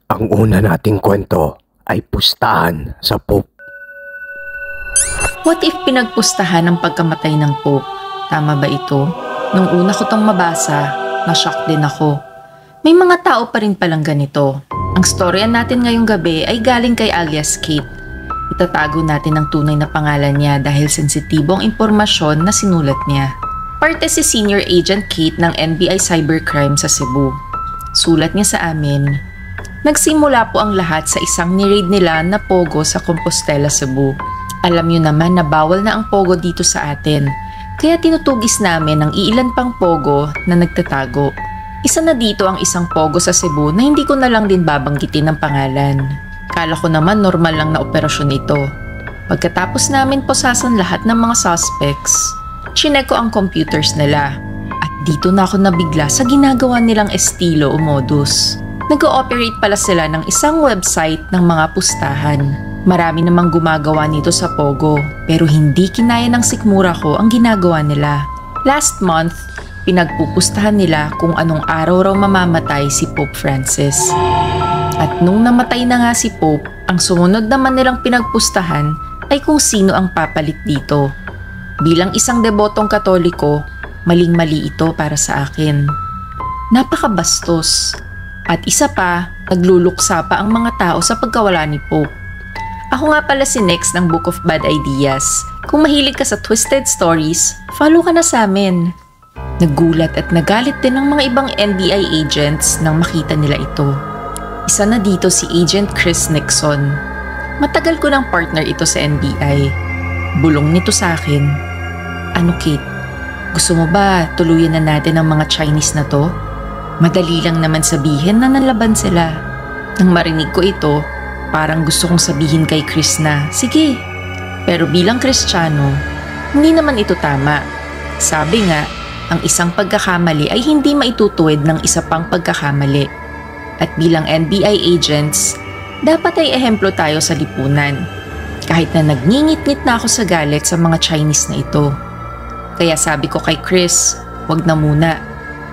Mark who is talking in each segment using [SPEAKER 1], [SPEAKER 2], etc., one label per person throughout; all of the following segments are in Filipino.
[SPEAKER 1] Ang una nating kwento ay pustahan sa Pope.
[SPEAKER 2] What if pinagpustahan ang pagkamatay ng Pope? Tama ba ito? Nung una ko tong mabasa, na-shock din ako. May mga tao pa rin palang ganito. Ang storya natin ngayong gabi ay galing kay alias Kate. Itatago natin ang tunay na pangalan niya dahil sensitibo ang impormasyon na sinulat niya. Parte si Senior Agent Kate ng NBI Cybercrime sa Cebu. Sulat niya sa amin, nagsimula po ang lahat sa isang ni-raid nila na pogo sa Compostela, Cebu. Alam niyo naman na bawal na ang pogo dito sa atin, kaya tinutugis namin ang iilan pang pogo na nagtatago. Isa na dito ang isang pogo sa Cebu na hindi ko na lang din babanggitin ng pangalan. Kala ko naman normal lang na operasyon ito. Pagkatapos namin posasan lahat ng mga suspects, chinek ko ang computers nila. At dito na ako nabigla sa ginagawa nilang estilo o modus. Nag-ooperate pala sila ng isang website ng mga pustahan. Marami namang gumagawa nito sa Pogo, pero hindi kinaya ng sikmura ko ang ginagawa nila. Last month, pinagpupustahan nila kung anong araw raw mamamatay si Pope Francis. At nung namatay na nga si Pope, ang sumunod naman nilang pinagpustahan ay kung sino ang papalit dito. Bilang isang debotong Katoliko, maling-mali ito para sa akin. Napakabastos. At isa pa, nagluluksa pa ang mga tao sa pagkawala ni Pope. Ako nga pala si Nex ng Book of Bad Ideas. Kung mahilig ka sa twisted stories, follow ka na sa amin. Nagulat at nagalit din ang mga ibang NBI agents nang makita nila ito. Isa na dito si Agent Chris Nixon. Matagal ko ng partner ito sa NBI. Bulong nito sa akin, "Ano Kate, gusto mo ba tuluyan na natin ang mga Chinese na to? Madali lang naman sabihin na nalaban sila." Nang marinig ko ito, parang gusto kong sabihin kay Chris na, "Sige." Pero bilang Kristiyano, hindi naman ito tama. Sabi nga, ang isang pagkakamali ay hindi maitutuwid ng isa pang pagkakamali. At bilang NBI agents, dapat ay ehemplo tayo sa lipunan. Kahit na nagngingit-ngit na ako sa galit sa mga Chinese na ito. Kaya sabi ko kay Chris, wag na muna.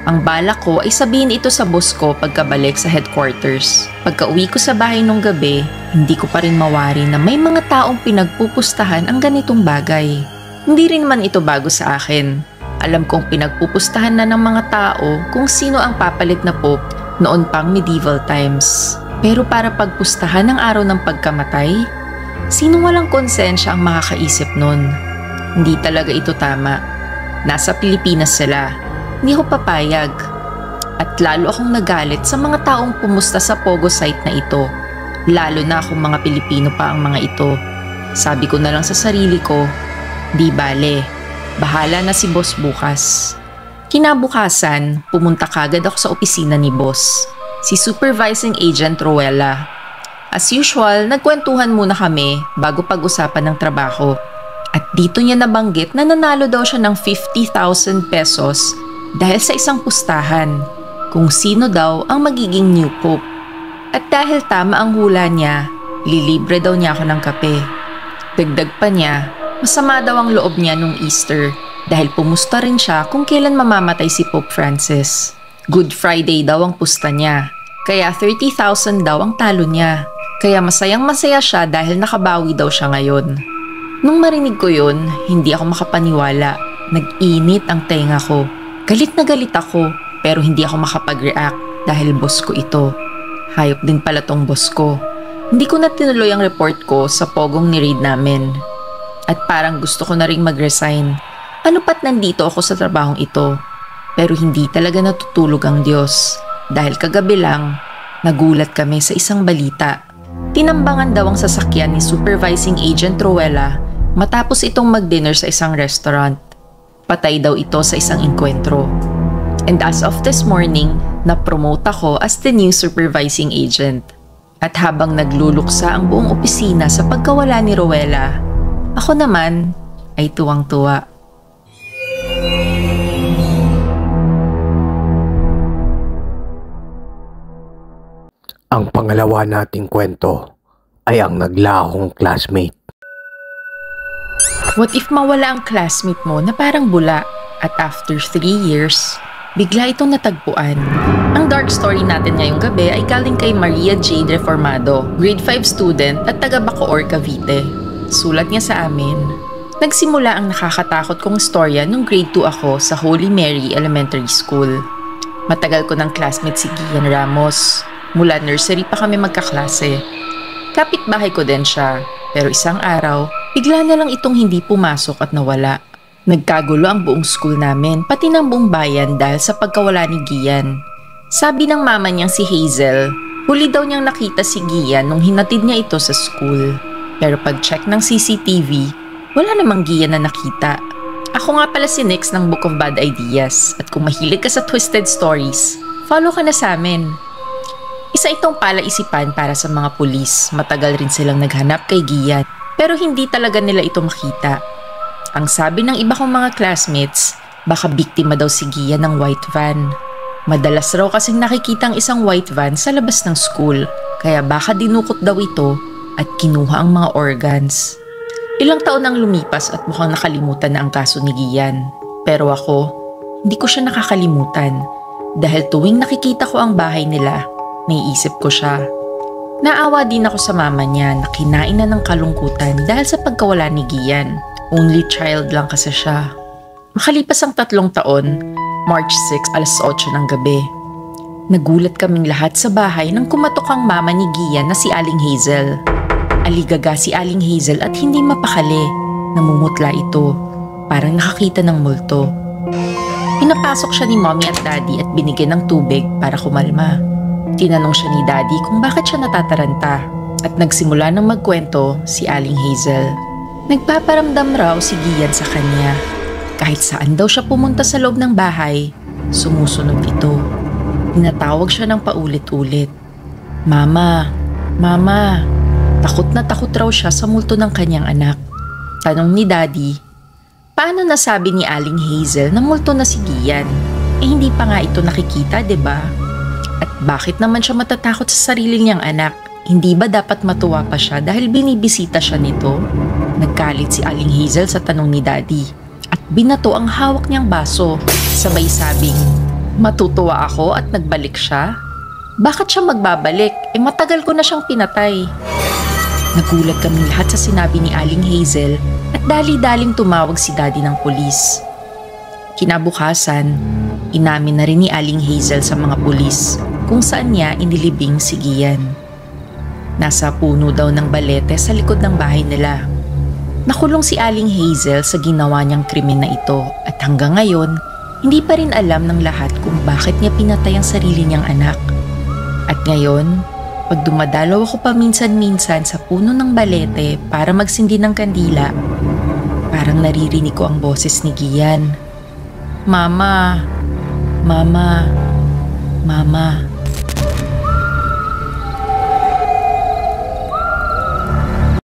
[SPEAKER 2] Ang balak ko ay sabihin ito sa boss ko pagkabalik sa headquarters. Pagka uwi ko sa bahay nung gabi, hindi ko pa rin mawari na may mga taong pinagpupustahan ang ganitong bagay. Hindi rin man ito bago sa akin. Alam kong pinagpupustahan na ng mga tao kung sino ang papalit na pope noon pang medieval times. Pero para pagpustahan ng araw ng pagkamatay, sino walang konsensya ang makakaisip nun? Hindi talaga ito tama. Nasa Pilipinas sila. Hindi ko papayag. At lalo akong nagalit sa mga taong pumusta sa Pogo site na ito. Lalo na kung mga Pilipino pa ang mga ito. Sabi ko na lang sa sarili ko, di bale, bahala na si boss bukas. Kinabukasan, pumunta kagad ako sa opisina ni boss, si Supervising Agent Rowella. As usual, nagkwentuhan muna kami bago pag-usapan ng trabaho. At dito niya nabanggit na nanalo daw siya ng 50,000 pesos dahil sa isang pustahan kung sino daw ang magiging new pope. At dahil tama ang hula niya, lilibre daw niya ako ng kape. Dagdag pa niya, masama daw ang loob niya nung Easter dahil pumusta rin siya kung kailan mamamatay si Pope Francis. Good Friday daw ang pusta niya, kaya 30,000 daw ang talo niya. Kaya masayang masaya siya dahil nakabawi daw siya ngayon. Nung marinig ko yun, hindi ako makapaniwala. Nag-init ang tenga ko. Galit na galit ako, pero hindi ako makapag-react dahil boss ko ito. Hayop din pala tong boss ko. Hindi ko na tinuloy ang report ko sa pogong ni-raid namin. At parang gusto ko na ring mag-resign. Ano pat nandito ako sa trabahong ito? Pero hindi talaga natutulog ang Diyos. Dahil kagabi lang, nagulat kami sa isang balita. Tinambangan daw ang sasakyan ni Supervising Agent Rowella matapos itong mag-dinner sa isang restaurant. Patay daw ito sa isang enkwentro. And as of this morning, na-promote ako as the new supervising agent. At habang nagluluksa ang buong opisina sa pagkawala ni Rowella, ako naman ay tuwang-tuwa.
[SPEAKER 1] Ang pangalawa nating kwento ay ang naglahong classmate.
[SPEAKER 2] What if mawala ang classmate mo na parang bula at after 3 years, bigla itong natagpuan. Ang dark story natin ngayong gabi ay galing kay Maria Jade Reformado, grade 5 student at taga Bacoor, Cavite. Sulat niya sa amin. Nagsimula ang nakakatakot kong istorya nung grade 2 ako sa Holy Mary Elementary School. Matagal ko ng classmate si Gian Ramos. Mula nursery pa kami magkaklase. Kapitbahay ko din siya, pero isang araw, bigla na lang itong hindi pumasok at nawala. Nagkagulo ang buong school namin, pati ng buong bayan dahil sa pagkawala ni Gian. Sabi ng mama niyang si Hazel, huli daw niyang nakita si Gian nung hinatid niya ito sa school. Pero pag-check ng CCTV, wala namang Gian na nakita. Ako nga pala si Nix ng Book of Bad Ideas at kung mahilig ka sa twisted stories, follow ka na sa amin. Isa itong palaisipan para sa mga pulis. Matagal rin silang naghanap kay Gian pero hindi talaga nila ito makita. Ang sabi ng iba kong mga classmates, baka biktima daw si Gian ng white van. Madalas raw kasing nakikita ang isang white van sa labas ng school, kaya baka dinukot daw ito at kinuha ang mga organs. Ilang taon nang lumipas at mukhang nakalimutan na ang kaso ni Gian. Pero ako, hindi ko siya nakakalimutan dahil tuwing nakikita ko ang bahay nila, naiisip ko siya. Naawa din ako sa mama niya na kinain na ng kalungkutan dahil sa pagkawala ni Gian. Only child lang kasi siya. Makalipas ang 3 taon, March 6, alas 8 ng gabi. Nagulat kaming lahat sa bahay nang kumatok ang mama ni Gian na si Aling Hazel. Aligaga si Aling Hazel at hindi mapakali. Namumutla ito, parang nakakita ng multo. Pinapasok siya ni mommy at daddy at binigyan ng tubig para kumalma. Tinanong siya ni daddy kung bakit siya natataranta at nagsimula ng magkwento si Aling Hazel. Nagpaparamdam raw si Gian sa kanya. Kahit saan daw siya pumunta sa loob ng bahay, sumusunod ito. Tinatawag siya ng paulit-ulit. Mama, Mama. Takot na takot raw siya sa multo ng kanyang anak. Tanong ni Daddy, paano nasabi ni Aling Hazel na multo na si Gian? Hindi pa nga ito nakikita, 'di ba? At bakit naman siya matatakot sa sarili niyang anak? Hindi ba dapat matuwa pa siya dahil binibisita siya nito? Nagkalit si Aling Hazel sa tanong ni Daddy at binato ang hawak niyang baso. Sabay sabing, matutuwa ako at nagbalik siya? Bakit siya magbabalik? Matagal ko na siyang pinatay. Nagulat kaming lahat sa sinabi ni Aling Hazel at dali-daling tumawag si Daddy ng pulis. Kinabukasan, inamin na rin ni Aling Hazel sa mga pulis kung saan niya inilibing si Gian. Nasa puno daw ng balete sa likod ng bahay nila. Nakulong si Aling Hazel sa ginawa niyang krimen na ito at hanggang ngayon, hindi pa rin alam ng lahat kung bakit niya pinatay ang sarili niyang anak. At ngayon, pag dumadalaw ako paminsan-minsan sa puno ng balete para magsindi ng kandila, parang naririnig ko ang boses ni Gian. Mama, Mama, Mama.